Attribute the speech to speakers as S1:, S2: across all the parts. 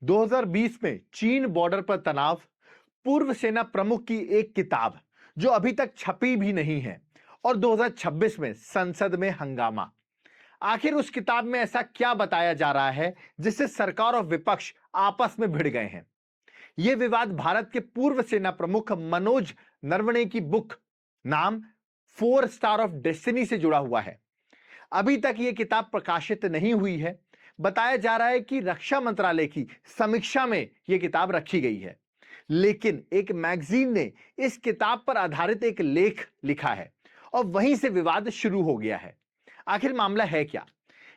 S1: 2020 में चीन बॉर्डर पर तनाव, पूर्व सेना प्रमुख की एक किताब जो अभी तक छपी भी नहीं है, और 2026 में संसद में हंगामा। आखिर उस किताब में ऐसा क्या बताया जा रहा है जिससे सरकार और विपक्ष आपस में भिड़ गए हैं? यह विवाद भारत के पूर्व सेना प्रमुख मनोज नरवणे की बुक नाम 4 स्टार ऑफ डेस्टिनी से जुड़ा हुआ है। अभी तक यह किताब प्रकाशित नहीं हुई है। बताया जा रहा है कि रक्षा मंत्रालय की समीक्षा में यह किताब रखी गई है, लेकिन एक मैगजीन ने इस किताब पर आधारित एक लेख लिखा है और वहीं से विवाद शुरू हो गया है। आखिर मामला है क्या?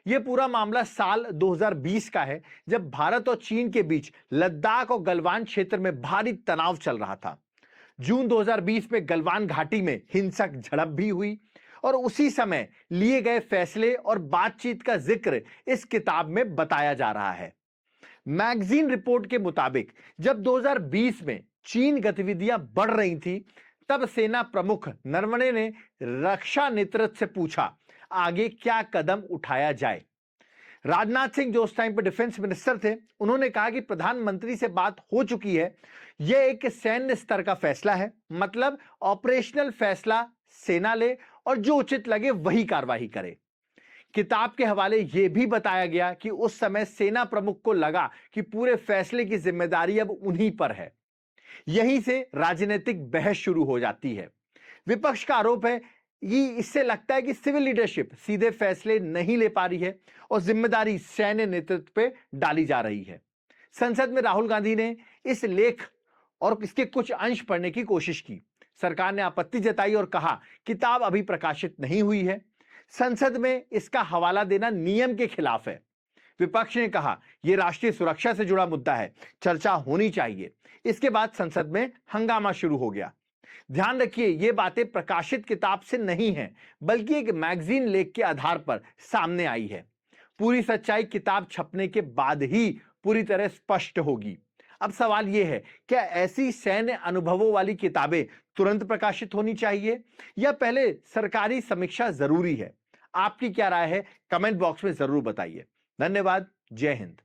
S1: यह पूरा मामला साल 2020 का है, जब भारत और चीन के बीच लद्दाख और गलवान क्षेत्र में भारी तनाव चल रहा था। जून 2020 में गलवान घाटी में हिंसक झड़प भी हुई और उसी समय लिए गए फैसले और बातचीत का जिक्र इस किताब में बताया जा रहा है। मैगजीन रिपोर्ट के मुताबिक जब 2020 में चीन गतिविधियां बढ़ रही थी, तब सेना प्रमुख नरवणे ने रक्षा नेतृत्व से पूछा आगे क्या कदम उठाया जाए। राजनाथ सिंह जो उस टाइम पर डिफेंस मिनिस्टर थे, उन्होंने कहा कि प्रधानमंत्री से बात हो चुकी है, यह एक सैन्य स्तर का फैसला है, मतलब ऑपरेशनल फैसला सेना ले और जो उचित लगे वही कार्रवाई करे। किताब के हवाले यह भी बताया गया कि उस समय सेना प्रमुख को लगा कि पूरे फैसले की जिम्मेदारी अब उन्हीं पर है। यहीं से राजनीतिक बहस शुरू हो जाती है। विपक्ष का आरोप है कि इससे लगता है कि सिविल लीडरशिप सीधे फैसले नहीं ले पा रही है और जिम्मेदारी सैन्य नेतृत्व पे डाली जा रही है। संसद में राहुल गांधी ने इस लेख और इसके कुछ अंश पढ़ने की कोशिश की। सरकार ने आपत्ति जताई और कहा किताब अभी प्रकाशित नहीं हुई है। संसद में इसका हवाला देना नियम के खिलाफ है। विपक्ष ने कहा यह राष्ट्रीय सुरक्षा से जुड़ा मुद्दा है, चर्चा होनी चाहिए। इसके बाद संसद में हंगामा शुरू हो गया। ध्यान रखिए, ये बातें प्रकाशित किताब से नहीं है, बल्कि एक मैगजीन लेख के आधार पर सामने आई है। पूरी सच्चाई किताब छपने के बाद ही पूरी तरह स्पष्ट होगी। अब सवाल यह है, क्या ऐसी सैन्य अनुभवों वाली किताबें तुरंत प्रकाशित होनी चाहिए या पहले सरकारी समीक्षा जरूरी है? आपकी क्या राय है? कमेंट बॉक्स में जरूर बताइए। धन्यवाद। जय हिंद।